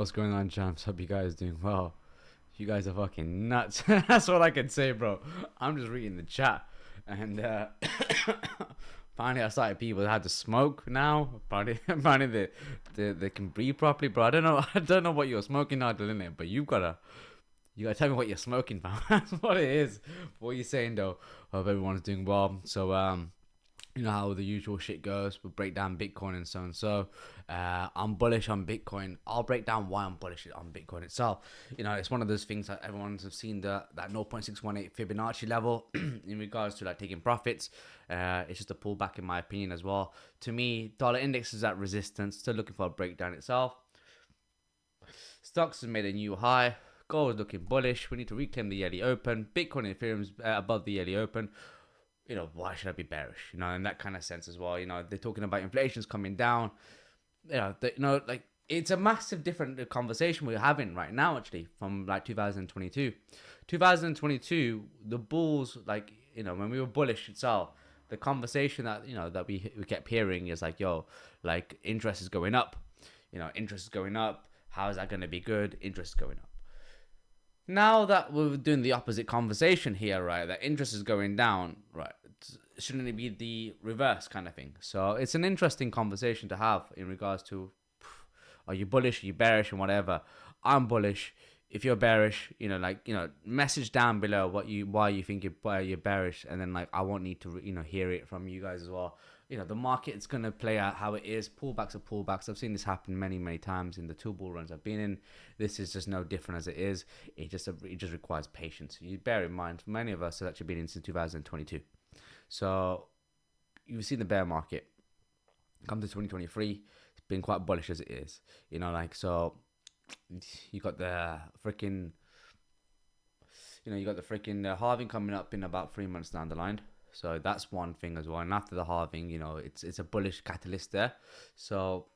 What's going on, champs? Hope you guys doing well. You guys are fucking nuts. That's all I can say, bro. I'm just reading the chat, and finally I started people that had to smoke now. Finally they can breathe properly, bro. I don't know what you're smoking now, Dylan, but you gotta tell me what you're smoking, fam. That's what it is. What are you saying though? Hope everyone's doing well. So you know how the usual shit goes. We'll break down Bitcoin and so on. So I'm bullish on Bitcoin. I'll break down why I'm bullish on Bitcoin itself. You know, it's one of those things that everyone's have seen that 0.618 Fibonacci level in regards to like taking profits. It's just a pullback in my opinion as well. To me, dollar index is at resistance. Still looking for a breakdown itself. Stocks has made a new high. Gold is looking bullish. We need to reclaim the yearly open. Bitcoin and Ethereum's above the yearly open. You know, why should I be bearish? You know, in that kind of sense as well. You know, they're talking about inflation's coming down. Like it's a massive different conversation we're having right now, actually, from like 2022. 2022, the bulls, like, you know, when we were bullish itself, the conversation that, you know, that we kept hearing is like, yo, like interest is going up. You know, interest is going up. How is that going to be good? Interest is going up. Now that we're doing the opposite conversation here, right, that interest is going down, right, shouldn't it be the reverse kind of thing? So it's an interesting conversation to have in regards to, are you bullish, are you bearish, and whatever. I'm bullish. If you're bearish, you know, like, you know, message down below why you think you're bearish, and then like I won't need to, you know, hear it from you guys as well. You know, the market's going to play out how it is. Pullbacks are pullbacks. I've seen this happen many times in the two bull runs I've been in. This is just no different as it is. It just requires patience. You bear in mind, many of us have actually been in since 2022. So you've seen the bear market. Come to 2023, it's been quite bullish as it is. You know, like, so you got the freaking, halving coming up in about 3 months down the line. So that's one thing as well. And after the halving, you know, it's a bullish catalyst there. So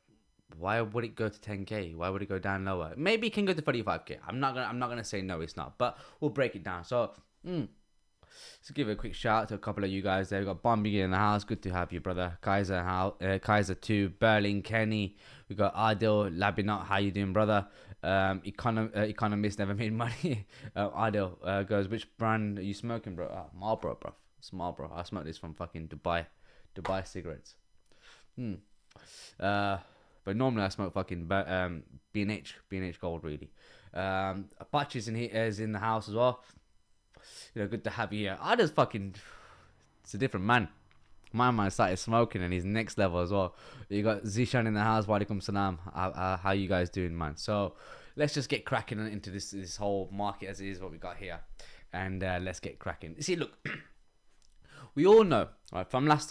why would it go to 10k? Why would it go down lower? Maybe it can go to 35k. I'm not gonna say no, it's not. But we'll break it down. So let's give a quick shout out to a couple of you guys there. We got Bombi in the house. Good to have you, brother. Kaiser 2, Berlin, Kenny. We got Adil Labinot. How you doing, brother? Economist never made money. Adil goes, which brand are you smoking, bro? Marlboro, bro. Small, bro. I smoke this from fucking Dubai cigarettes. But normally I smoke fucking B&H Gold, really. Apache is in the house as well. You know, good to have you here. I just fucking, it's a different man. My man started smoking and he's next level as well. You got Zishan in the house. Walaikum salam. How you guys doing, man? So let's just get cracking into this whole market as it is what we got here, and let's get cracking. See, look. We all know, right, from last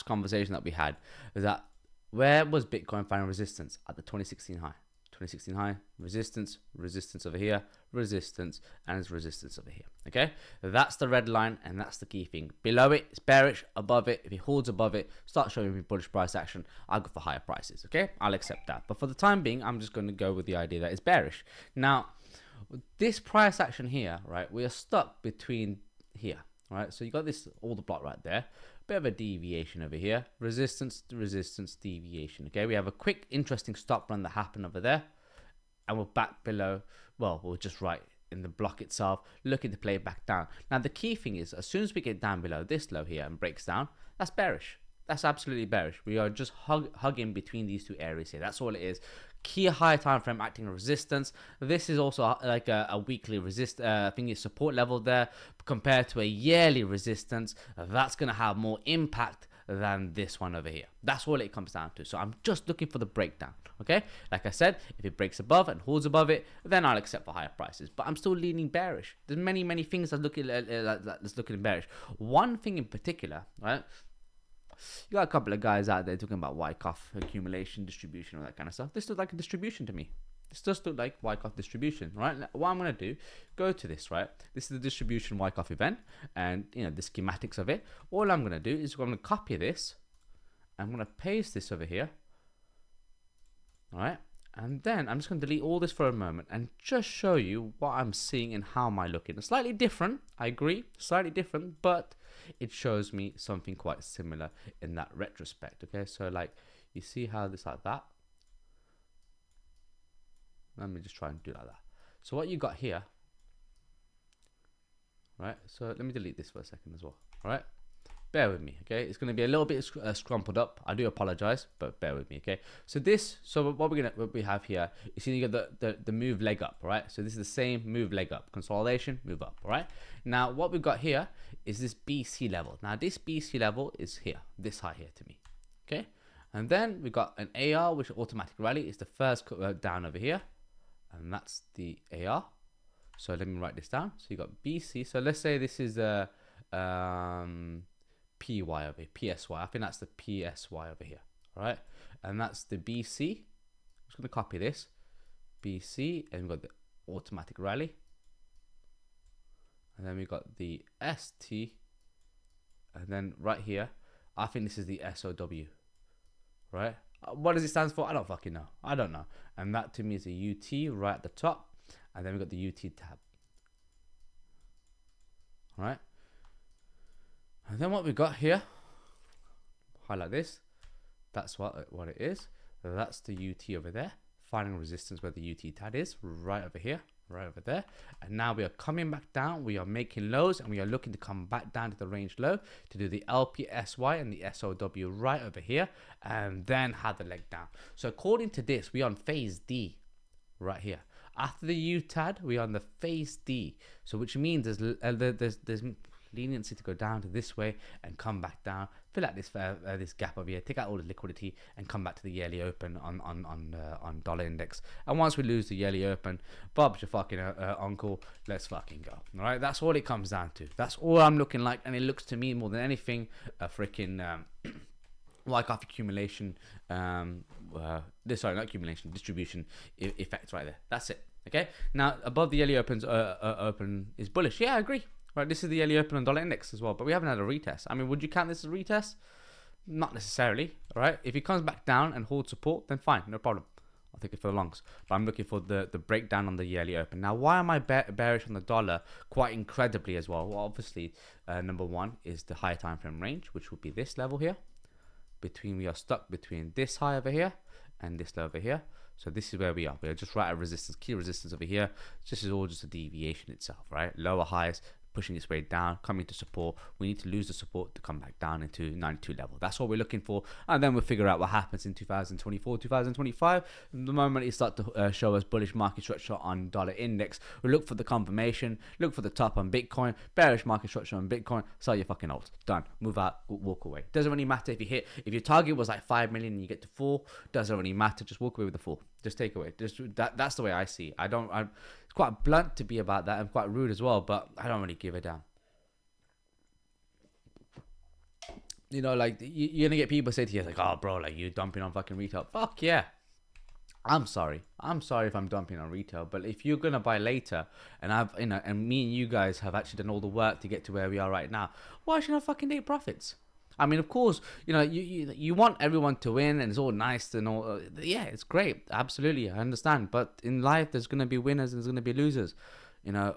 conversation that we had, is that where was Bitcoin finding resistance? At the 2016 high. 2016 high, resistance over here, resistance, and it's resistance over here. Okay? That's the red line, and that's the key thing. Below it, it's bearish. Above it, if it holds above it, start showing me bullish price action. I'll go for higher prices. Okay? I'll accept that. But for the time being, I'm just going to go with the idea that it's bearish. Now, this price action here, right, we are stuck between here. Right, so you got this all the block right there, bit of a deviation over here, resistance to resistance deviation. Okay, we have a quick interesting stop run that happened over there, and we're back below. Well, we're just right in the block itself, looking to play it back down. Now the key thing is, as soon as we get down below this low here and breaks down, that's bearish. That's absolutely bearish. We are just hugging between these two areas here. That's all it is. Key high time frame acting resistance. This is also like a weekly I think it's support level there compared to a yearly resistance. That's going to have more impact than this one over here. That's all it comes down to. So I'm just looking for the breakdown. Okay, like I said, if it breaks above and holds above it, then I'll accept for higher prices. But I'm still leaning bearish. There's many things that's looking bearish. One thing in particular, right? You got a couple of guys out there talking about Wyckoff accumulation, distribution, all that kind of stuff. This looks like a distribution to me. This does look like Wyckoff distribution, right? What I'm going to do, go to this, right? This is the distribution Wyckoff event, and you know the schematics of it. All I'm going to do is I'm going to copy this. I'm going to paste this over here, all right? And then I'm just going to delete all this for a moment and just show you what I'm seeing and how am I looking. It's slightly different, I agree, slightly different, but it shows me something quite similar in that retrospect. Okay, so like you see how this like that. Let me just try and do like that. So what you got here, right? So let me delete this for a second as well. All right, bear with me, okay? It's going to be a little bit scrumpled up. I do apologize, but bear with me, okay? So what we have here is you got the move leg up, right? So this is the same move leg up, consolidation, move up, all right? Now what we've got here is this BC level. Now this BC level is here, this high here to me, okay? And then we got an AR, which automatic rally is the first down over here, and that's the AR. So let me write this down. So you got BC. So let's say this is a PY over here, PSY. I think that's the PSY over here, all right? And that's the BC. I'm just going to copy this. BC, and we've got the automatic rally. And then we got the ST. And then right here, I think this is the SOW, right? What does it stand for? I don't fucking know. I don't know. And that to me is a UT right at the top. And then we got the UT tab. All right. And then what we got here, highlight this. That's what it is. That's the UT over there. Finding resistance where the UT tab is, right over here, right over there. And now we are coming back down. We are making lows, and we are looking to come back down to the range low to do the LPSY and the SOW right over here, and then have the leg down. So according to this, we are on phase D right here. After the UTAD, we are on the phase D. So which means there's leniency to go down to this way and come back down, fill out this gap over here, take out all the liquidity, and come back to the yearly open on dollar index. And once we lose the yearly open, Bob's your fucking uncle. Let's fucking go. All right, that's all it comes down to. That's all I'm looking like, and it looks to me more than anything a freaking like off accumulation. Sorry, not accumulation, distribution effect right there. That's it. Okay. Now above the yearly opens, open is bullish. Yeah, I agree. Right, this is the yearly open on dollar index as well, but we haven't had a retest. I mean, would you count this as a retest? Not necessarily. All right. If it comes back down and holds support, then fine, no problem. I'll take it for the longs. But I'm looking for the breakdown on the yearly open. Now, why am I bearish on the dollar quite incredibly as well? Well, obviously, number one is the higher time frame range, which would be this level here. We are stuck between this high over here and this low over here. So this is where we are. We are just right at resistance, key resistance over here. This is all just a deviation itself, right? Lower highs, pushing its way down, coming to support. We need to lose the support to come back down into 92 level. That's what we're looking for. And then we'll figure out what happens in 2024, 2025. The moment it starts to show us bullish market structure on dollar index, we'll look for the confirmation, look for the top on Bitcoin, bearish market structure on Bitcoin, sell your fucking alt. Done. Move out, walk away. Doesn't really matter if your target was like 5 million and you get to 4, doesn't really matter. Just walk away with the 4. Just take away. That's the way I see it. It's quite blunt to be about that and quite rude as well, but I don't really give a damn. You know, like you're gonna get people say to you like, "Oh, bro, like you dumping on fucking retail." Fuck yeah. I'm sorry if I'm dumping on retail, but if you're gonna buy later, and and me and you guys have actually done all the work to get to where we are right now, why should I fucking take profits? I mean, of course, you want everyone to win, and it's all nice and all. Yeah, it's great, absolutely, I understand. But in life, there's gonna be winners and there's gonna be losers.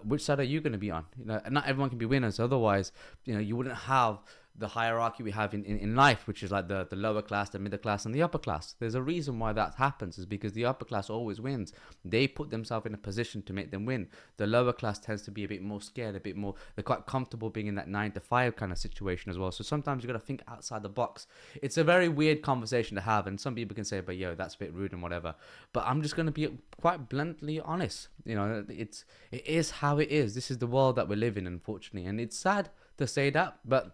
Which side are you gonna be on? Not everyone can be winners. Otherwise, you wouldn't have the hierarchy we have in life, which is like the lower class, the middle class, and the upper class. There's a reason why that happens, is because the upper class always wins. They put themselves in a position to make them win. The lower class tends to be a bit more scared, a bit more, they're quite comfortable being in that 9 to 5 kind of situation as well. So sometimes you got to think outside the box. It's a very weird conversation to have, and some people can say, but yo, that's a bit rude and whatever. But I'm just going to be quite bluntly honest. It is how it is. This is the world that we live in, unfortunately, and it's sad to say that, but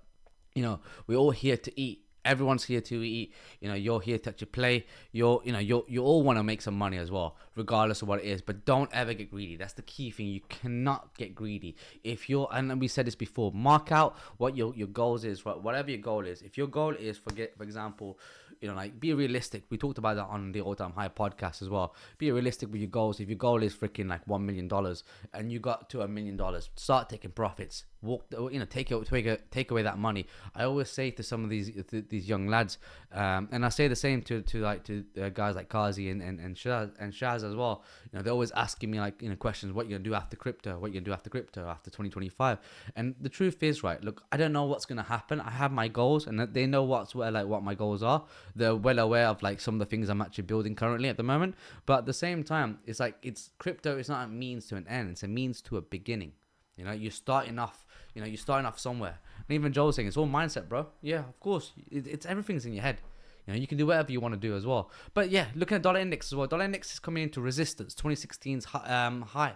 we're all here to eat. Everyone's here to eat. You're here to actually play. You all want to make some money as well, regardless of what it is. But don't ever get greedy. That's the key thing. You cannot get greedy. And we said this before, mark out what your goals is, whatever your goal is. If your goal is, for example, be realistic. We talked about that on the All Time High podcast as well. Be realistic with your goals. If your goal is freaking like $1 million and you got to $1 million, start taking profits. take away that money. I always say to some of these young lads, and I say the same to guys like Kazi and Shaz as well. They're always asking me questions. What you gonna do after crypto? What you gonna do after crypto after 2025? And the truth is, right? Look, I don't know what's gonna happen. I have my goals, and they know what my goals are. They're well aware of some of the things I'm actually building currently at the moment. But at the same time, it's crypto is not a means to an end. It's a means to a beginning. You're starting off. You're starting off somewhere. And even Joel's saying it's all mindset, bro. Yeah, of course. It's everything's in your head. You can do whatever you want to do as well. But yeah, looking at dollar index as well. Dollar index is coming into resistance, 2016's high,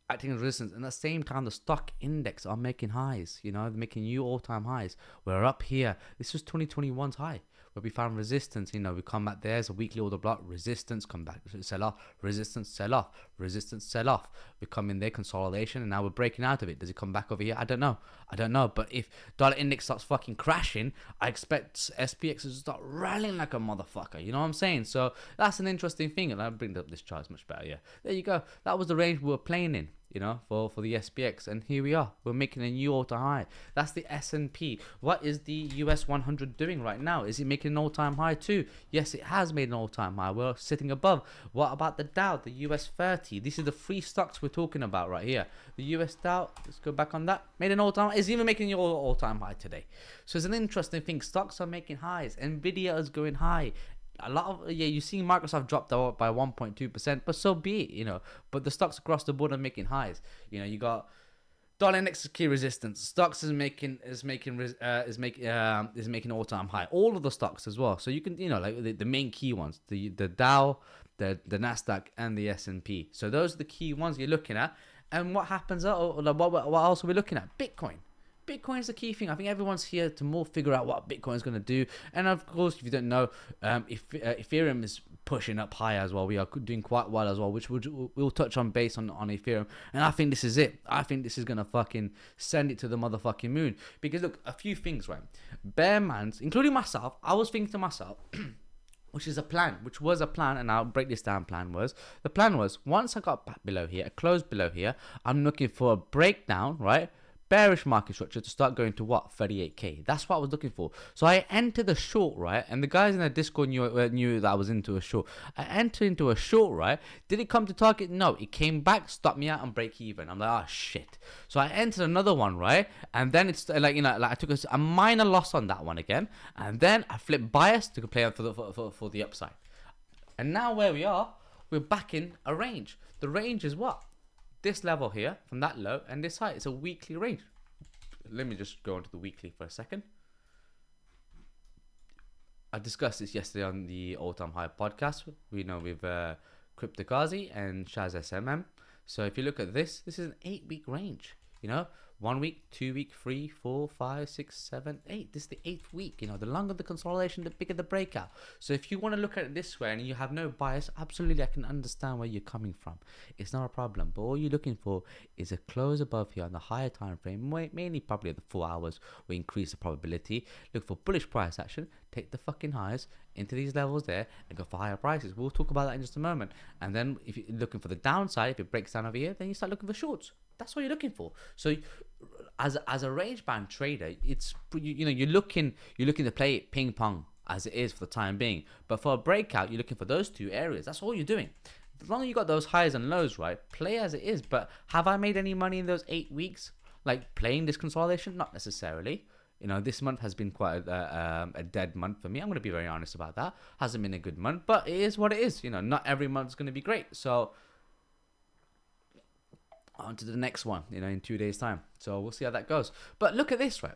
acting as resistance. And at the same time, the stock index are making highs. They're making new all-time highs. We're up here. This was 2021's high, where we found resistance. We come back there as a weekly order block. Resistance, come back, sell off. Resistance, sell off. Resistance, sell off. We come in there, consolidation, and now we're breaking out of it. Does it come back over here? I don't know. But if dollar index starts fucking crashing, I expect SPX to start rallying like a motherfucker. You know what I'm saying? So that's an interesting thing. And I'll bring up this chart. It's much better. Yeah, there you go. That was the range we were playing in. For the SPX, and here we are. We're making a new all-time high. That's the S&P. What is the US 100 doing right now? Is it making an all-time high too? Yes, it has made an all-time high. We're sitting above. What about the Dow, the US 30? These are the three stocks we're talking about right here. The US Dow, let's go back on that. Made an all-time high. It's even making an all-time high today. So it's an interesting thing. Stocks are making highs. Nvidia is going high. A lot of you see Microsoft dropped out by 1.2%, but so be it, But the stocks across the board are making highs. You got dollar index is key resistance. Stocks is making all time high. All of the stocks as well. So you can the main key ones, the Dow, the Nasdaq, and the S&P. So those are the key ones you're looking at. And what happens? What else are we looking at? Bitcoin. Bitcoin is the key thing. I think everyone's here to more figure out what Bitcoin is going to do. And of course, if you don't know, Ethereum is pushing up higher as well. We are doing quite well as well, which we'll touch on base on Ethereum. And I think this is it. I think this is going to fucking send it to the motherfucking moon. Because look, a few things, right? Bear mans, including myself, I was thinking to myself, which was a plan, and I'll break this down. The plan was, once I got back below here, closed below here, I'm looking for a breakdown, right? Bearish market structure to start going to what? 38k. That's what I was looking for. So I entered the short, right? And the guys in the Discord knew that I was into a short. I entered into a short, right? Did it come to target? No. It came back, stopped me out, and break even. I'm like, oh shit. So I entered another one, right? And then it's I took a minor loss on that one again, and then I flipped bias to play out for the upside. And now where we are, we're back in a range. The range is what? This level here, from that low, and this high. It's a weekly range. Let me just go into the weekly for a second. I discussed this yesterday on the all-time high podcast. We know with Cryptokazi and Shaz SMM. So if you look at this is an 8-week range. 1 week, 2 week, 3, 4, 5, 6, 7, 8. This is the 8th week. The longer the consolidation, the bigger the breakout. So if you want to look at it this way and you have no bias, absolutely, I can understand where you're coming from. It's not a problem. But all you're looking for is a close above here on the higher time frame, mainly probably at the 4 hours, will increase the probability. Look for bullish price action. Take the fucking highs into these levels there and go for higher prices. We'll talk about that in just a moment. And then if you're looking for the downside, if it breaks down over here, then you start looking for shorts. That's what you're looking for. So as a range band trader, it's you're looking to play it ping pong as it is for the time being. But for a breakout, you're looking for those two areas. That's all you're doing. As long as you got those highs and lows, right, play as it is. But have I made any money in those 8 weeks, like playing this consolidation? Not necessarily. This month has been quite a dead month for me. I'm going to be very honest about that. Hasn't been a good month, but it is what it is. Not every month's going to be great. So on to the next one, in 2 days' time. So we'll see how that goes. But look at this, right?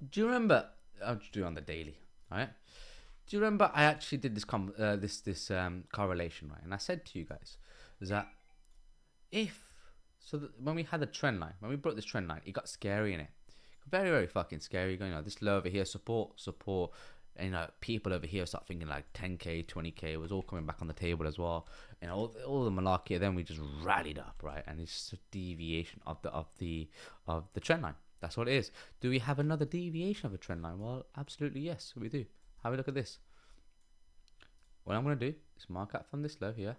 Do you remember? I'll do it on the daily, right? Do you remember I actually did this correlation, right? And I said to you guys that when we had the trend line, when we brought this trend line, it got scary in it. Very, very fucking scary. This low over here, support. And people over here start thinking like 10k, 20k. It was all coming back on the table as well. All the malarkey. Then we just rallied up, right? And it's just a deviation of the trend line. That's what it is. Do we have another deviation of a trend line? Well, absolutely yes, we do. Have a look at this. What I'm gonna do is mark out from this low here.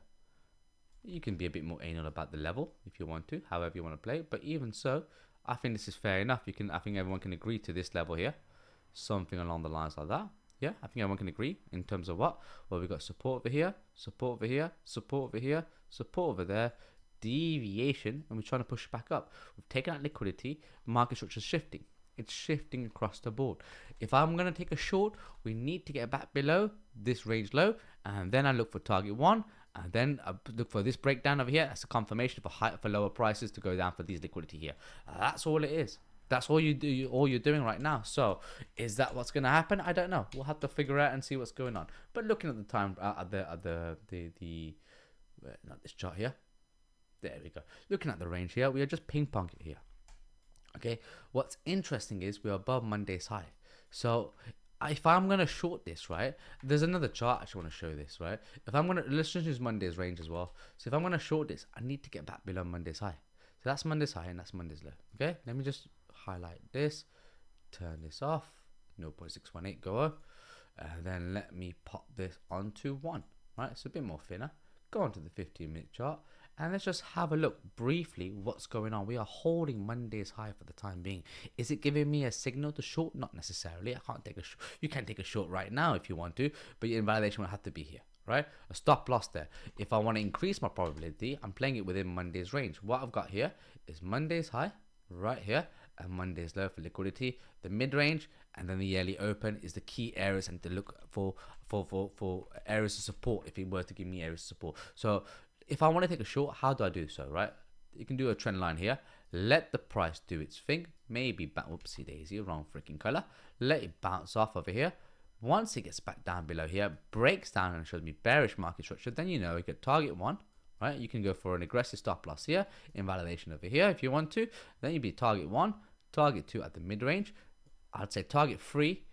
You can be a bit more anal about the level if you want to, however you want to play. But even so, I think this is fair enough. I think everyone can agree to this level here, something along the lines like that. Yeah, I think everyone can agree in terms of what? Well, we've got support over here, support over here, support over here, support over there, deviation, and we're trying to push back up. We've taken out liquidity, market structure is shifting. It's shifting across the board. If I'm going to take a short, we need to get back below this range low, and then I look for target 1, and then I look for this breakdown over here. That's a confirmation for lower prices to go down for these liquidity here. That's all it is. That's all you do. All you're doing right now. So, is that what's going to happen? I don't know. We'll have to figure out and see what's going on. But looking at the time, not this chart here. There we go. Looking at the range here, we are just ping ponging here. Okay. What's interesting is we are above Monday's high. So, if I'm going to short this, right, there's another chart I actually want to show this, right? If I'm going to, let's just use Monday's range as well. So, if I'm going to short this, I need to get back below Monday's high. So, that's Monday's high and that's Monday's low. Okay. Let me just highlight this, turn this off, 0.618 go up, and then let me pop this onto 1, right? It's a bit more thinner. Go onto the 15-minute chart, and let's just have a look briefly what's going on. We are holding Monday's high for the time being. Is it giving me a signal to short? Not necessarily. I can't take a short. You can take a short right now if you want to, but your invalidation will have to be here, right? A stop loss there. If I want to increase my probability, I'm playing it within Monday's range. What I've got here is Monday's high right here, and Monday's low for liquidity. The mid-range and then the yearly open is the key areas and to look for areas of support if it were to give me areas of support. So if I want to take a short, how do I do so, right? You can do a trend line here. Let the price do its thing. Maybe, whoopsie daisy, wrong freaking color. Let it bounce off over here. Once it gets back down below here, breaks down and shows me bearish market structure, then you know you get target 1. Right, you can go for an aggressive stop loss here, invalidation over here if you want to. Then you'd be target 1, target 2 at the mid range. I'd say target 3,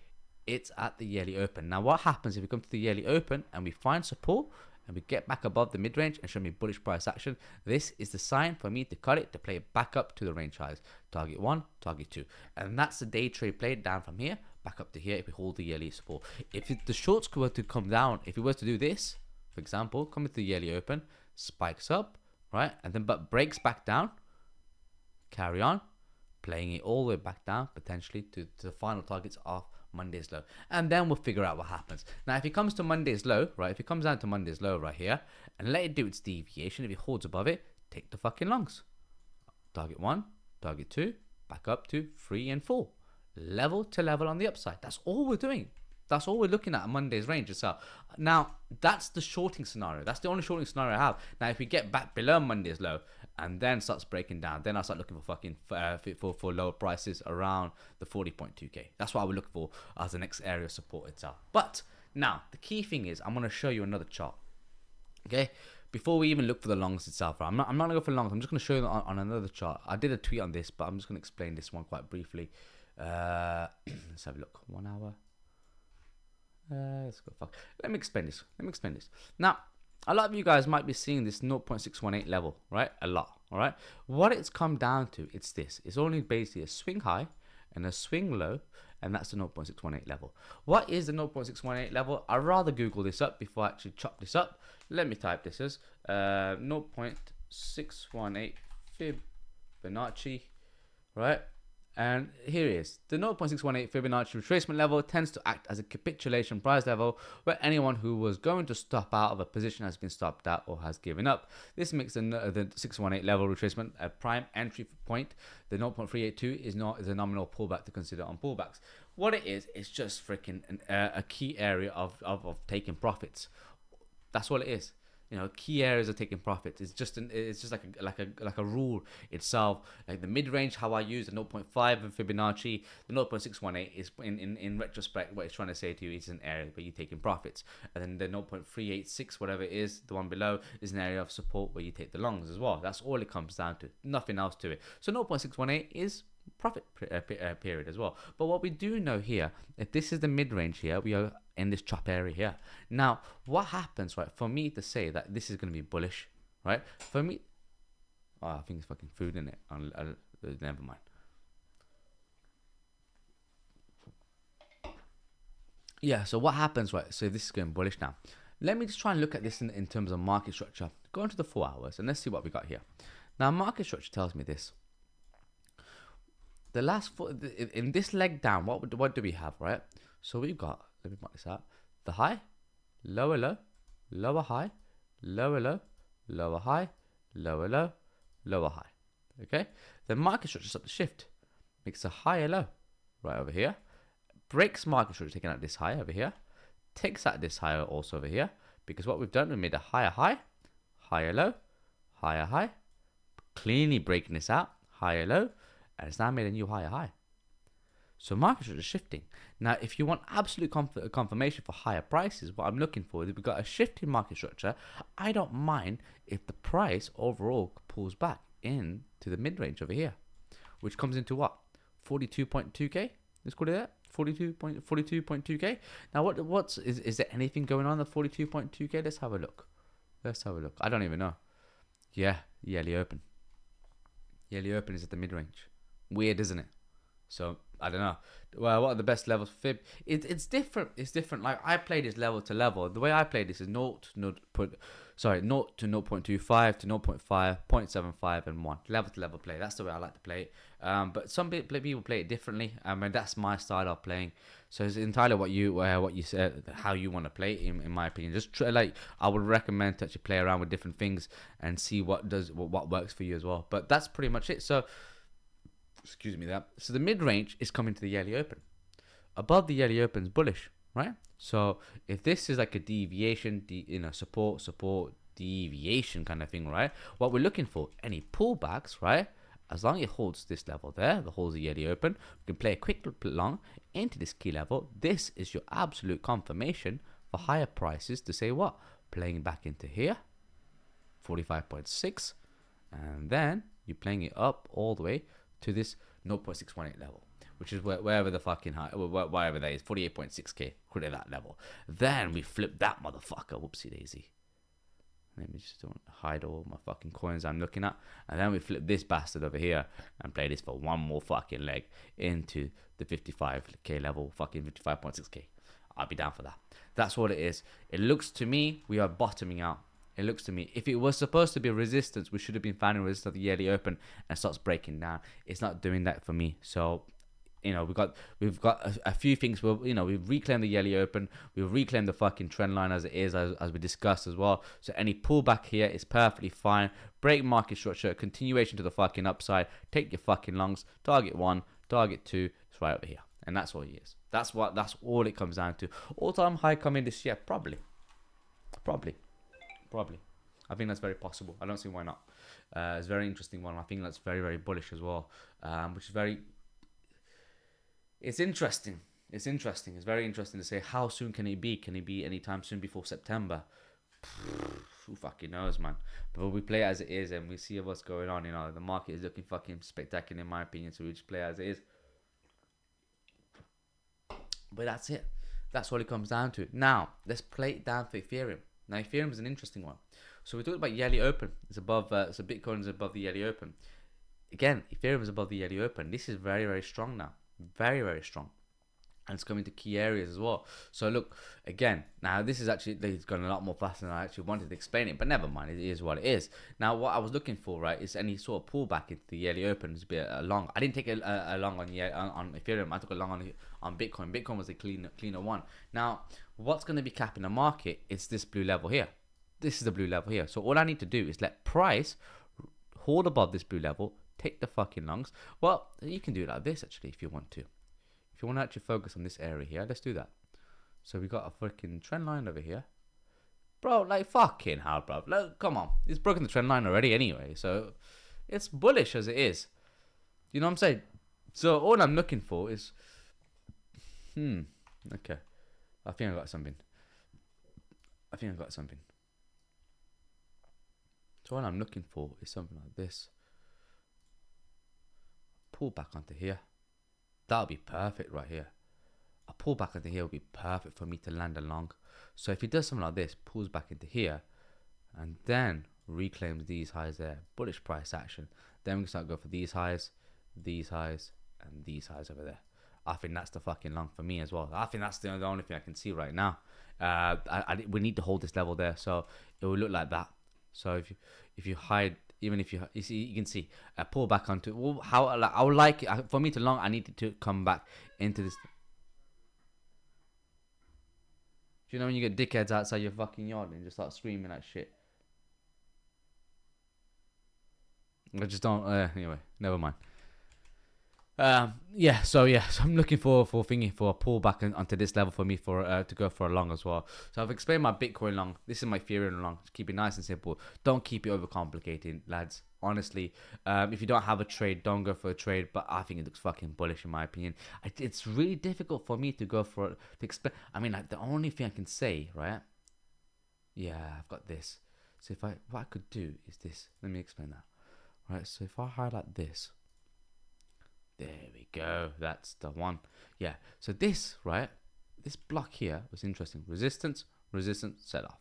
it's at the yearly open. Now, what happens if we come to the yearly open and we find support and we get back above the mid range and show me bullish price action? This is the sign for me to cut it to play it back up to the range highs. Target 1, target 2, and that's the day trade play down from here back up to here if we hold the yearly support. If the shorts were to come down, if it was to do this, for example, come into the yearly open, spikes up, right, and then but breaks back down, carry on playing it all the way back down potentially to the final targets of Monday's low, and then we'll figure out what happens. Now if it comes to Monday's low, right, if it comes down to Monday's low right here and let it do its deviation, if it holds above it, take the fucking longs. Target 1, target 2, back up to 3 and 4, level to level on the upside. That's all we're doing. That's all we're looking at Monday's range itself. Now, that's the shorting scenario. That's the only shorting scenario I have. Now, if we get back below Monday's low and then starts breaking down, then I'll start looking for fucking for lower prices around the 40.2k. That's what I would look for as the next area of support itself. But now, the key thing is I'm going to show you another chart. Okay? Before we even look for the longs itself, right? I'm not going to go for longs. I'm just going to show you on another chart. I did a tweet on this, but I'm just going to explain this one quite briefly. Let's have a look. 1 hour. Let's go. Fuck. Let me explain this. Now, a lot of you guys might be seeing this 0.618 level, right? A lot, all right? What it's come down to, it's this. It's only basically a swing high and a swing low, and that's the 0.618 level. What is the 0.618 level? I'd rather Google this up before I actually chop this up. Let me type this as 0.618 Fibonacci, right? And here it is. The 0.618 Fibonacci retracement level tends to act as a capitulation price level where anyone who was going to stop out of a position has been stopped out or has given up. This makes the 618 level retracement a prime entry point. The 0.382 is a nominal pullback to consider on pullbacks. What it is, it's just freaking a key area of taking profits. That's all it is. You know, key areas of taking profits. It's just like a rule itself. Like the mid range, how I use the 0.5 of Fibonacci, the 0.618 is in retrospect what it's trying to say to you is an area where you're taking profits, and then the 0.386 whatever it is, the one below, is an area of support where you take the longs as well. That's all it comes down to. Nothing else to it. So 0.618 is profit period as well. But what we do know here, if this is the mid range here, we are in this chop area here. Now, what happens, right, for me to say that this is going to be bullish, right? For me, oh, I think it's fucking food in it. Never mind. Yeah, so what happens, right? So this is going bullish now. Let me just try and look at this in terms of market structure. Go into the 4 hours and let's see what we got here. Now, market structure tells me this. the last four in this leg down, what do we have, right? So we've got, let me mark this out, the high, lower low, lower high, lower low, lower high, lower low, lower high. Okay, the market structure starts to shift, makes a higher low right over here, breaks market structure, taking out this high over here, takes out this higher also over here, because what we've done, we made a higher high, higher low, higher high, cleanly breaking this out, higher low, and it's now made a new higher high. So market structure is shifting. Now, if you want absolute confirmation for higher prices, what I'm looking for is we've got a shifting market structure. I don't mind if the price overall pulls back into the mid-range over here, which comes into what? 42.2k? Let's call it that. 42.2k. Now, is there anything going on at 42.2k? Let's have a look. I don't even know. Yeah, yearly open. Yearly open is at the mid-range. Weird, isn't it? So I don't know. Well, what are the best levels for fib? It's different. It's different. Like I play this level to level. The way I play this is 0 to 0.25 to 0.5, 0.75, and 1. Level to level play. That's the way I like to play it. But some people play it differently. And that's my style of playing. So it's entirely what you said, how you want to play it, in my opinion. Just try, like, I would recommend to actually play around with different things and see what works for you as well. But that's pretty much it. So excuse me that. So the mid-range is coming to the yearly open. Above the yearly open is bullish, right? So if this is like a deviation, support, deviation kind of thing, right? What we're looking for, any pullbacks, right? As long as it holds this level there, that holds the yearly open, we can play a quick long into this key level. This is your absolute confirmation for higher prices to say what? Playing back into here, 45.6, and then you're playing it up all the way to this 0.618 level, which is wherever the fucking high, wherever that is, 48.6k, put it at that level. Then we flip that motherfucker, whoopsie daisy. Let me just hide all my fucking coins I'm looking at. And then we flip this bastard over here and play this for one more fucking leg into the 55k level, fucking 55.6k. I'll be down for that. That's what it is. It looks to me we are bottoming out. It looks to me, if it was supposed to be resistance, we should have been finding resistance at the yearly open and starts breaking down. It's not doing that for me. So, we've got a few things. We've reclaimed the yearly open. We've reclaimed the fucking trend line as it is, as we discussed as well. So any pullback here is perfectly fine. Break market structure, continuation to the fucking upside. Take your fucking longs. Target 1, target 2. It's right over here, and that's all it is. That's all it comes down to. All-time high coming this year, probably. I think that's very possible. I don't see why not. It's a very interesting one. I think that's very, very bullish as well, which is very... It's interesting. It's very interesting to say how soon can it be? Can it be anytime soon before September? Who fucking knows, man. But we play it as it is and we see what's going on. The market is looking fucking spectacular in my opinion, so we just play as it is. But that's it. That's what it comes down to. Now, let's play it down for Ethereum. Now, Ethereum is an interesting one. So we talked about yearly open. It's above. So Bitcoin is above the yearly open. Again, Ethereum is above the yearly open. This is very, very strong now. Very, very strong. And it's coming to key areas as well. So look, again, now this is actually, it's gone a lot more faster than I actually wanted to explain it, but never mind, it is what it is. Now, what I was looking for, right, is any sort of pullback into the yearly open. It's a bit long. I didn't take a long on Ethereum. I took a long on Bitcoin. Bitcoin was a cleaner one. Now, what's going to be capping the market is this blue level here. This is the blue level here. So all I need to do is let price hold above this blue level, take the fucking longs. Well, you can do it like this actually if you want to. If you want to actually focus on this area here, let's do that. So we got a freaking trend line over here. Bro, like fucking hell, bro. Look, come on. It's broken the trend line already anyway. So it's bullish as it is. You know what I'm saying? So all I'm looking for is... Okay. I think I got something. So all I'm looking for is something like this. Pull back onto here. That'll be perfect right here. A pull back into here will be perfect for me to land along. So if he does something like this, pulls back into here, and then reclaims these highs there, bullish price action, then we can start go for these highs, and these highs over there. I think that's the fucking long for me as well. I think that's the only thing I can see right now. We need to hold this level there, so it will look like that. So if you hide even if you see, you can see a pull back onto how like, I would like it, for me to long. I need to come back into this. Do you know when you get dickheads outside your fucking yard and just start screaming that shit? I just don't. Anyway, never mind. So I'm looking for a pullback onto this level for me to go for a long as well. So I've explained my Bitcoin long. This is my Ethereum long. Just keep it nice and simple. Don't keep it overcomplicated, lads. Honestly, if you don't have a trade, don't go for a trade. But I think it looks fucking bullish in my opinion. It's really difficult for me to go for it to explain. I mean, like the only thing I can say, right? Yeah, I've got this. So what I could do is this. Let me explain that. Right. So if I highlight this. There we go. That's the one. Yeah. So this, right? This block here was interesting. Resistance, sell-off.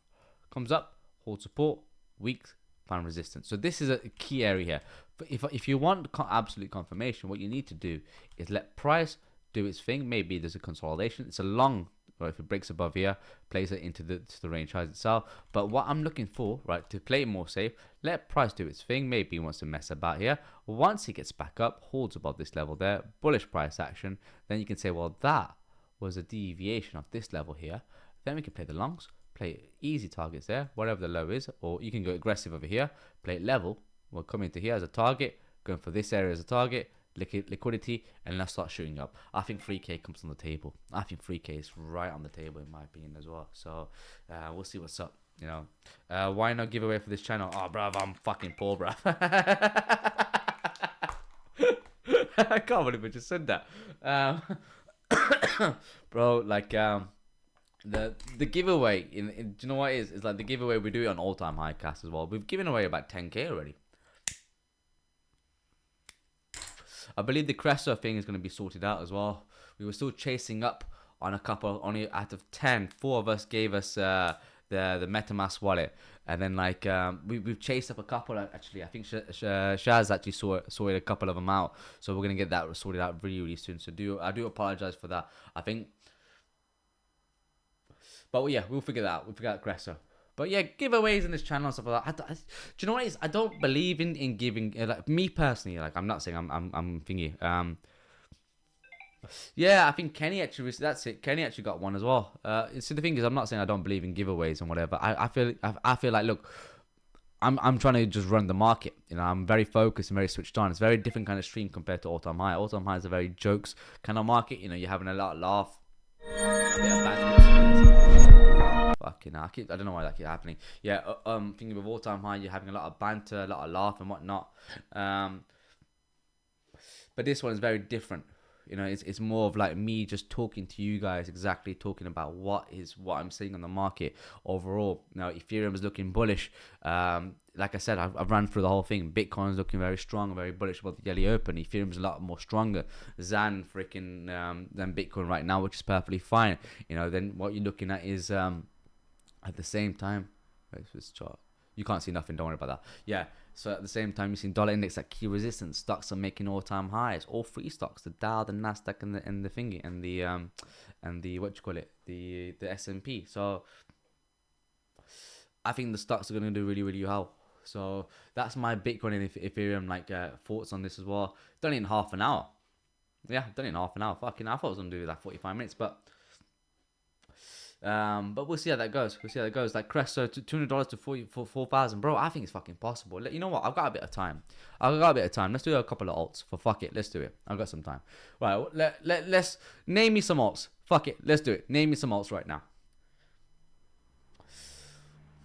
Comes up, hold support, weak, find resistance. So this is a key area here. But if you want absolute confirmation, what you need to do is let price do its thing. Maybe there's a consolidation. It's a long. Right, if it breaks above here, plays it into the range highs itself. But what I'm looking for, right, to play it more safe, let price do its thing. Maybe he wants to mess about here. Once he gets back up, holds above this level there, bullish price action, then you can say, well, that was a deviation of this level here. Then we can play the longs, play easy targets there, whatever the low is, or you can go aggressive over here, play it level. We'll come into here as a target, going for this area as a target, liquidity, and let's start shooting up. I think 3k comes on the table. I think 3k is right on the table in my opinion as well. So we'll see what's up. You know, why not give away for this channel? Oh, bruv, I'm fucking poor, bruv. I can't believe I just said that, bro. Like the giveaway do you know what it is? It's like the giveaway we do it on all time high cast as well. We've given away about 10k already. I believe the Cresso thing is going to be sorted out as well. We were still chasing up on a couple. Only out of 10, 4 of us gave us the MetaMask wallet, and then like we've chased up a couple. Actually, I think Shaz actually sorted a couple of them out. So we're gonna get that sorted out really soon. So I do apologize for that. I think, but yeah, we'll figure that out. We'll figure out Cresso. But yeah, giveaways in this channel and stuff like that. Do you know what it is? I don't believe in giving. Like me personally, like I'm not saying I'm thingy. Yeah, I think Kenny actually. That's it. Kenny actually got one as well. So the thing is, I'm not saying I don't believe in giveaways and whatever. I feel like, look, I'm trying to just run the market. You know, I'm very focused and very switched on. It's a very different kind of stream compared to all time high. All time high is a very jokes kind of market. You know, you're having a lot of laugh. A bit of banter. Fucking I don't know why that keeps happening. Yeah, thinking of all time high, you're having a lot of banter, a lot of laugh and whatnot. But this one is very different. You know, it's more of like me just talking to you guys, exactly talking about what I'm seeing on the market overall. Now, Ethereum is looking bullish. Like I said, I've run through the whole thing. Bitcoin is looking very strong, very bullish about the daily open. Ethereum is a lot more stronger than Bitcoin right now, which is perfectly fine. You know, then what you're looking at is at the same time, where's this chart? You can't see nothing. Don't worry about that. Yeah. So at the same time, you've seen dollar index at key resistance. Stocks are making all-time highs. All three stocks: the Dow, the Nasdaq, and the thingy, and the what you call it, the S&P. So I think the stocks are going to do really well. So that's my Bitcoin and Ethereum thoughts on this as well. Done it in half an hour. Yeah, done it in half an hour. Fucking, I thought I was going to do like 45 minutes, but we'll see how that goes. Like Cresso, $200 to 4,000, bro. I think it's fucking possible. You know what? I've got a bit of time. Let's do a couple of alts for fuck it. Let's do it. I've got some time. Right. Let's name me some alts. Fuck it. Let's do it. Name me some alts right now.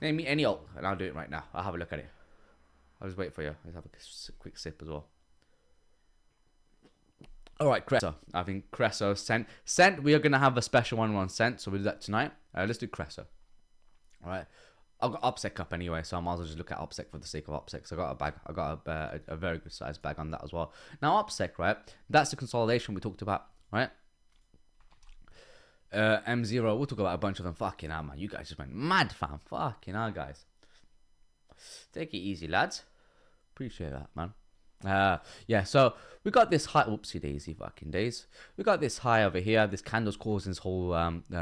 Name me any alt, and I'll do it right now. I'll have a look at it. I'll just wait for you. Let's have a quick sip as well. All right, Cresso. I think Cresso, Cent. We are gonna have a special one on Cent, so we'll do that tonight. Let's do Cresso. All right. I've got OPSEC up anyway, so I might as well just look at OPSEC for the sake of OPSEC. So I got a bag. I got a very good size bag on that as well. Now OPSEC, right? That's the consolidation we talked about, right? M0. We'll talk about a bunch of them. Fucking hell, man. You guys just went mad, fam. Fucking hell, guys. Take it easy, lads. Appreciate that, man. Yeah, so we got this high, whoopsie daisy fucking days. We got this high over here. This candle's causing this whole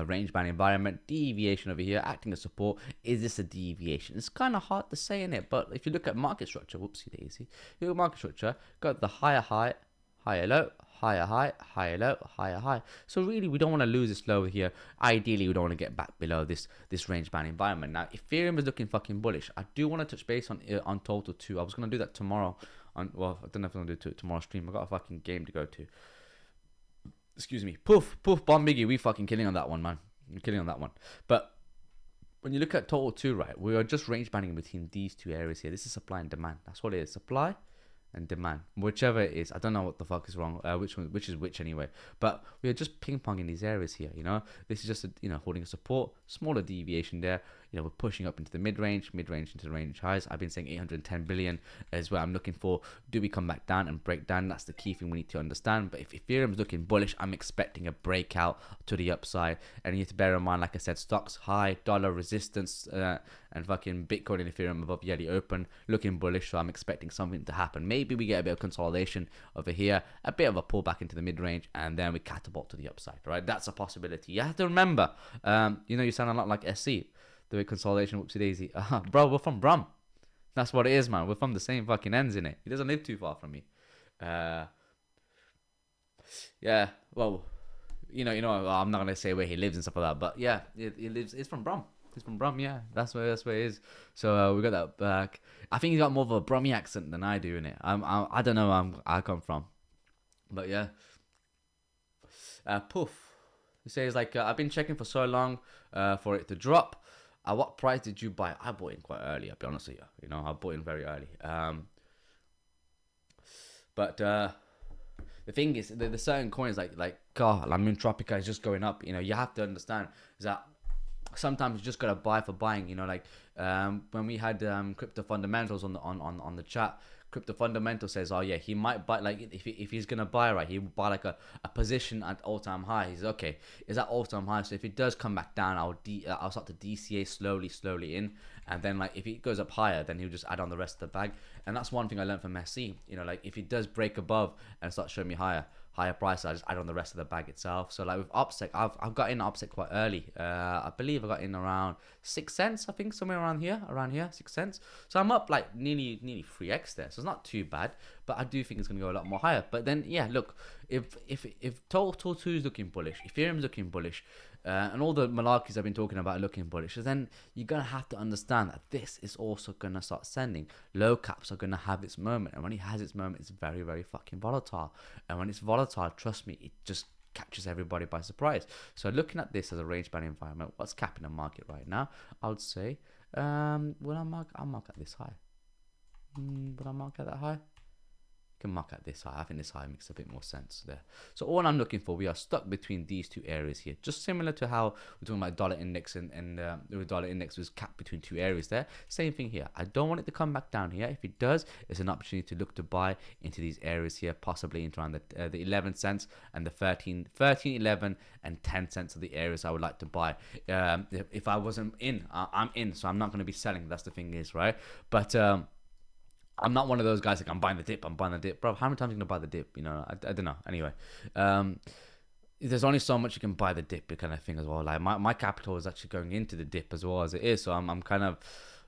range band environment. Deviation over here, acting as support. Is this a deviation? It's kind of hard to say in it, but if you look at market structure, whoopsie daisy, you look at market structure, got the higher high, higher low, higher high, higher low, higher high. So really, we don't want to lose this low here. Ideally, we don't want to get back below this range band environment. Now, Ethereum is looking fucking bullish. I do want to touch base on total too. I was gonna do that tomorrow. Well, I don't know if I'm gonna do it tomorrow's stream. I got a fucking game to go to. Excuse me. Poof, Bomb Biggie. We fucking killing on that one, man. We're killing on that one. But when you look at total two, right, we are just range banding between these two areas here. This is supply and demand. That's what it is. Supply and demand, whichever it is. I don't know what the fuck is wrong, which is which anyway, but we are just ping-ponging these areas here. This is just holding a support, smaller deviation there. We're pushing up into the mid-range into the range highs. I've been saying 810 billion is where I'm looking for. Do we come back down and break down? That's the key thing we need to understand. But if Ethereum's looking bullish, I'm expecting a breakout to the upside. And you have to bear in mind, like I said, stocks high, dollar resistance, and fucking Bitcoin and Ethereum above yearly open, looking bullish. So I'm expecting something to happen. Maybe we get a bit of consolidation over here, a bit of a pullback into the mid-range, and then we catapult to the upside, right? That's a possibility. You have to remember, you sound a lot like SC. The consolidation, whoopsie daisy. Bro, we're from Brum. That's what it is, man. We're from the same fucking ends, innit? He doesn't live too far from me. Yeah, well, I'm not gonna say where he lives and stuff like that, but yeah, he lives. He's from Brum. He's from Brum, yeah. That's where he is. So we got that back. I think he's got more of a Brummy accent than I do, innit? I don't know where I come from, but yeah. Poof. He says like I've been checking for so long for it to drop. At what price did you buy? I bought in quite early, I'll be honest with you. I bought in very early. But the thing is, there's certain coins like God, Tropica is just going up. You have to understand is that sometimes you just gotta buy for buying. When we had crypto fundamentals on the chat, crypto fundamental says, oh yeah, he might buy, like if he's gonna buy, right, he'll buy like a position at all-time high. He's okay, is that all-time high? So if it does come back down, I'll start to DCA slowly in, and then like if it goes up higher, then he'll just add on the rest of the bag. And that's one thing I learned from SC. Like if it does break above and start showing me higher price, I just add on the rest of the bag itself. So like with OPSEC, I've got in OPSEC quite early. I believe I got in around 6 cents, I think, somewhere around here 6 cents. So I'm up like nearly 3x there. So it's not too bad, but I do think it's gonna go a lot more higher. But then yeah, look, if Total 2 is looking bullish, Ethereum's looking bullish, and all the malarkeys I've been talking about are looking bullish, so then you're gonna have to understand that this is also gonna start sending. Low caps are gonna have its moment, and when it has its moment, it's very, very fucking volatile. And when it's volatile, trust me, it just catches everybody by surprise. So looking at this as a range band environment, what's capping the market right now? I would say, I'll mark at this high. Would I mark at that high? Can mark at this high. I think this high makes a bit more sense there. So all I'm looking for, we are stuck between these two areas here, just similar to how we're talking about dollar index and the dollar index was capped between two areas there. Same thing here. I don't want it to come back down here. If it does, it's an opportunity to look to buy into these areas here, possibly into around the 11 cents and the 13, 11 and 10 cents of the areas I would like to buy. If I wasn't in, I'm in, so I'm not going to be selling. That's the thing is, right? But I'm not one of those guys like I'm buying the dip, bro. How many times are you gonna buy the dip? I don't know. Anyway, there's only so much you can buy the dip kind of thing as well. Like my capital is actually going into the dip as well as it is, so I'm kind of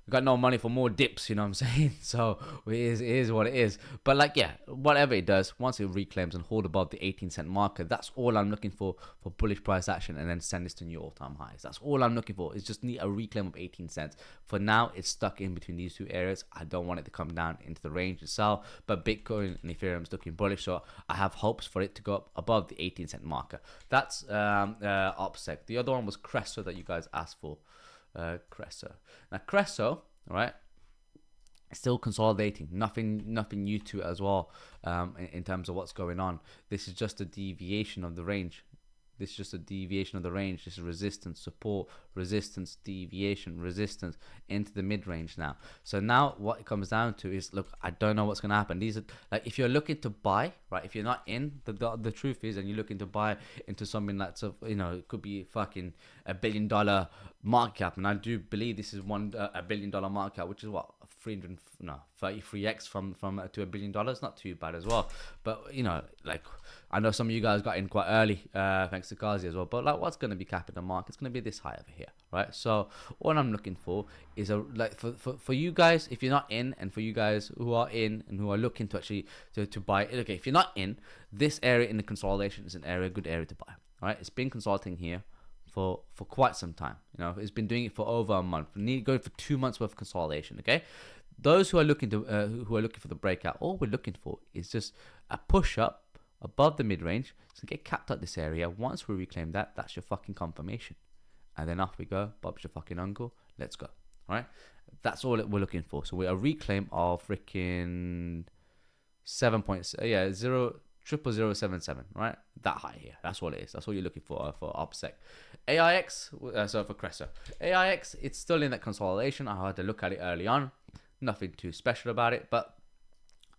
got no money for more dips, you know what I'm saying? So it is what it is. But like, yeah, whatever it does, once it reclaims and hold above the 18-cent marker, that's all I'm looking for bullish price action, and then send this to new all-time highs. That's all I'm looking for. It's just need a reclaim of 18 cents. For now, it's stuck in between these two areas. I don't want it to come down into the range itself, but Bitcoin and Ethereum is looking bullish, so I have hopes for it to go up above the 18-cent marker. That's OPSEC. The other one was Cresso that you guys asked for. Cresso. Now Cresso, right, still consolidating. Nothing new to it as well. In terms of what's going on, this is just a deviation of the range. This is resistance, support, resistance, deviation, resistance into the mid-range now. So now what it comes down to is, look, I don't know what's going to happen. These are like, if you're looking to buy, right, if you're not in, the truth is, and you're looking to buy into something that's it could be fucking $1 billion market cap, and I do believe this is $1 billion market cap, which is what, 33x from to $1 billion. Not too bad as well. But like, I know some of you guys got in quite early, thanks to Kazi as well. But like, what's going to be capping the market? It's going to be this high over here, right? So what I'm looking for is for you guys, if you're not in, and for you guys who are in and who are looking to actually to buy. Okay, if you're not in, this area in the consolidation is a good area to buy. All right, it's been consolidating here for quite some time. It's been doing it for over a month. We need going for 2 months worth of consolidation. Okay, those who are looking for the breakout, all we're looking for is just a push up above the mid range, so get capped at this area. Once we reclaim that, that's your fucking confirmation, and then off we go. Bob's your fucking uncle. Let's go. All right, that's all that we're looking for. So we're a reclaim of freaking 0.0077, right? That high here. That's what it is. That's what you're looking for OPSEC. AIX, so for Cressa. AIX, it's still in that consolidation. I had to look at it early on. Nothing too special about it, but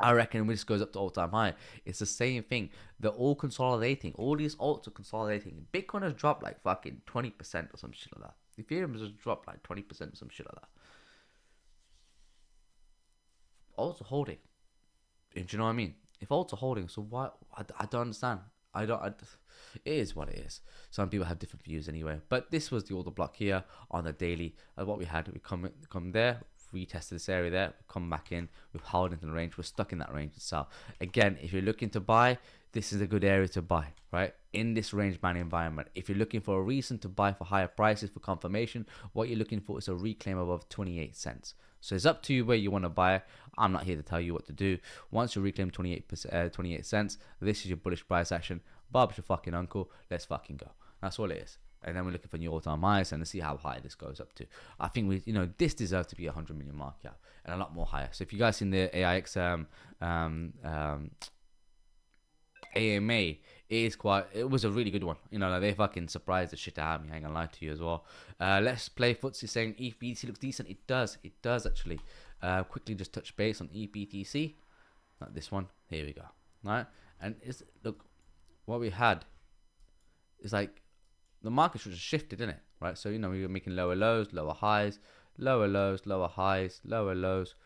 I reckon when this goes up to all-time high, it's the same thing. They're all consolidating. All these alts are consolidating. Bitcoin has dropped like fucking 20% or some shit like that. Ethereum has dropped like 20% or some shit like that. Alts are holding. Do you know what I mean? If alts are holding, so why? I don't understand. It is what it is. Some people have different views anyway. But this was the order block here on the daily. What we had, we come there, retested this area there, we come back in, we've held into the range, we're stuck in that range itself. Again, if you're looking to buy, this is a good area to buy, right? In this range bound environment. If you're looking for a reason to buy for higher prices for confirmation, what you're looking for is a reclaim above 28 cents. So it's up to you where you want to buy. I'm not here to tell you what to do. Once you reclaim 28 cents, this is your bullish price action. Bob's your fucking uncle. Let's fucking go. That's all it is. And then we're looking for new all-time highs and to see how high this goes up to. I think this deserves to be 100 million market cap and a lot more higher. So if you guys seen the AIX AMA, it was a really good one. They fucking surprised the shit out of me. I ain't gonna lie to you as well. Let's play footsie saying ETH looks decent. It does actually. Quickly just touch base on EBTC. Not this one. Here we go. Right, and look what we had is like the market should have shifted, didn't it? Right, so we were making lower lows, lower highs, lower lows, lower highs, lower lows,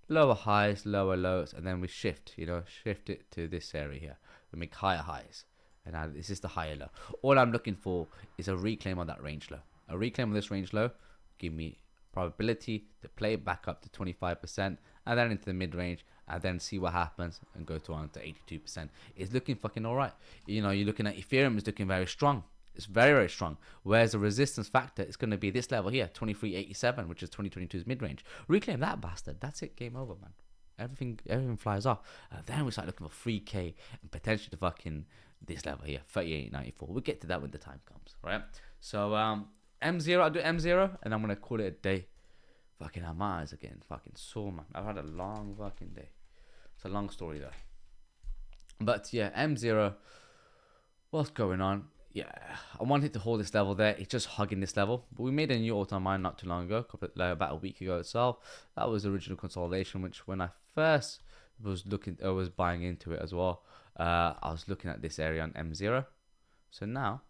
lower highs, lower lows, and then we shift it to this area here. We make higher highs, and now this is the higher low. All I'm looking for is a reclaim on that range low. A reclaim on this range low, give me probability to play it back up to 25%, and then into the mid range, and then see what happens and go to 82%. It's looking fucking all right. You're looking at Ethereum is looking very strong. It's very, very strong. Whereas the resistance factor is going to be this level here, 2387, which is 2022's mid-range. Reclaim that bastard. That's it. Game over, man. Everything flies off. Then we start looking for 3K and potentially to fucking this level here, 3894. We'll get to that when the time comes, right? So M0, I'll do M0, and I'm going to call it a day. Fucking my eyes are getting fucking sore, man. I've had a long fucking day. It's a long story, though. But yeah, M0, what's going on? Yeah, I wanted to hold this level there. It's just hugging this level. But we made a new all-time high not too long ago, about a week ago itself. That was the original consolidation, which when I first was buying into it as well, I was looking at this area on M0. So now,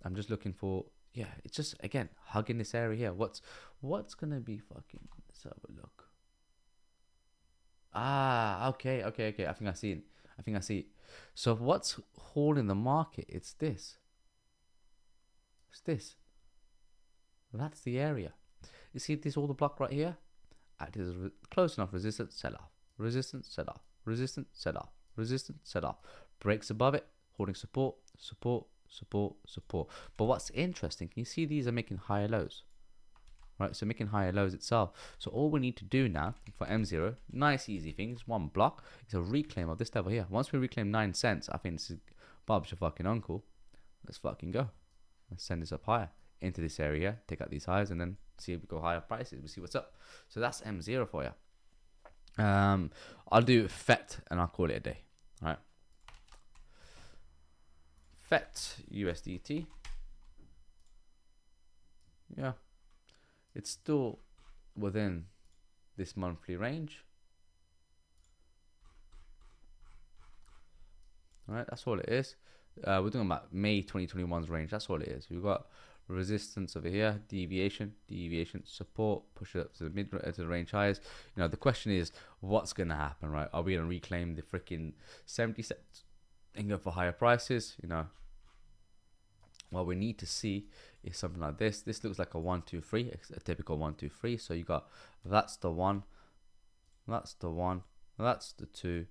I'm just looking for, it's just, again, hugging this area here. What's going to be fucking, let's have a look. Okay. I think I see it. So what's holding the market? It's this. That's the area. You see this order block right here? It is close enough. Resistance, sell off. Resistance, sell off. Resistance, sell off. Resistance, sell off. Breaks above it, holding support. But what's interesting, can you see these are making higher lows? Right, so making higher lows itself. So all we need to do now for M0, nice easy things, one block, is a reclaim of this level here. Once we reclaim 9 cents, I think this is Bob's your fucking uncle. Let's fucking go. Let's send this up higher into this area, take out these highs, and then see if we go higher prices. We'll see what's up. So that's M0 for you. I'll do FET and I'll call it a day. All right. FET USDT. yeah, it's still within this monthly range. All right, that's all it is. We're talking about May 2021's range. That's all it is. We've got resistance over here, deviation, support, push it up to the mid to the range highs. You know, the question is, what's gonna happen, right? Are we gonna reclaim the freaking 70 cents and go for higher prices? You know, what we need to see is something like this. This looks like a 1 2 3, a typical 1 2 3. So you got, that's the one, that's the one, that's the two.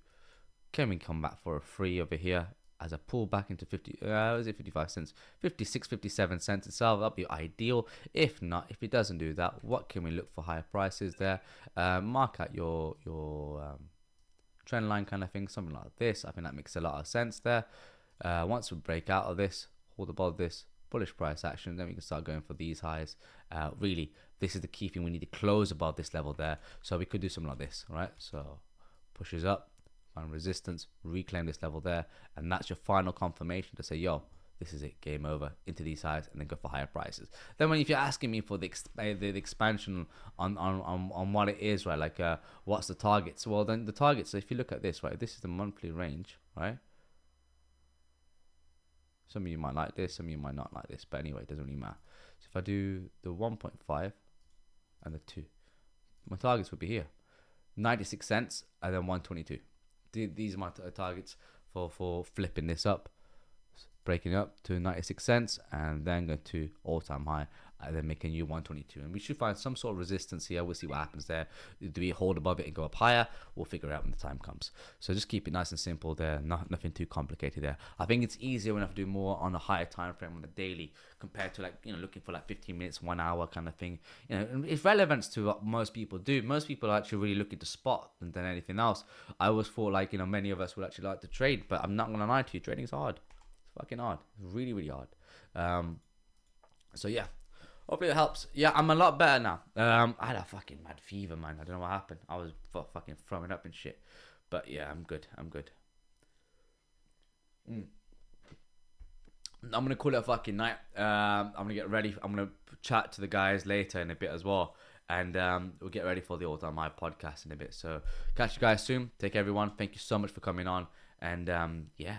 Can we come back for a 3 over here as a pullback into 50, was it 55 cents, 56, 57 cents itself? That'd be ideal. If not, if it doesn't do that, what can we look for higher prices there? Mark out your trend line kind of thing, something like this. I think that makes a lot of sense there. Once we break out of this, hold above this bullish price action, then we can start going for these highs. Really, this is the key thing. We need to close above this level there. So we could do something like this, right? So pushes up, find resistance, reclaim this level there, and that's your final confirmation to say, yo, this is it, game over, into these highs, and then go for higher prices. Then if you're asking me for the expansion on what it is, right, like what's the targets? Well, then the targets, if you look at this, right, this is the monthly range, right? Some of you might like this, some of you might not like this, but anyway, it doesn't really matter. So if I do the 1.5 and the 2, my targets would be here, 96 cents and then 122. These are my targets for flipping this up, breaking up to 96 cents and then going to all-time high and then making you 122. And we should find some sort of resistance here. We'll see what happens there. Do we hold above it and go up higher? We'll figure it out when the time comes. So just keep it nice and simple there. Nothing too complicated there. I think it's easier when I have to do more on a higher time frame on the daily compared to, like, you know, looking for like 15 minutes, 1 hour kind of thing. You know, it's relevant to what most people do. Most people are actually really looking to spot than anything else. I always thought, like, you know, many of us would actually like to trade, but I'm not gonna lie to you, trading is hard. It's fucking hard. It's really, really hard. So yeah, hopefully it helps. Yeah, I'm a lot better now. I had a fucking mad fever, man. I don't know what happened. I was fucking throwing up and shit. But yeah, I'm good. I'm gonna call it a fucking night. I'm gonna get ready. I'm gonna chat to the guys later in a bit as well, and we'll get ready for the all-time high podcast in a bit. So catch you guys soon. Take care, everyone. Thank you so much for coming on, and yeah,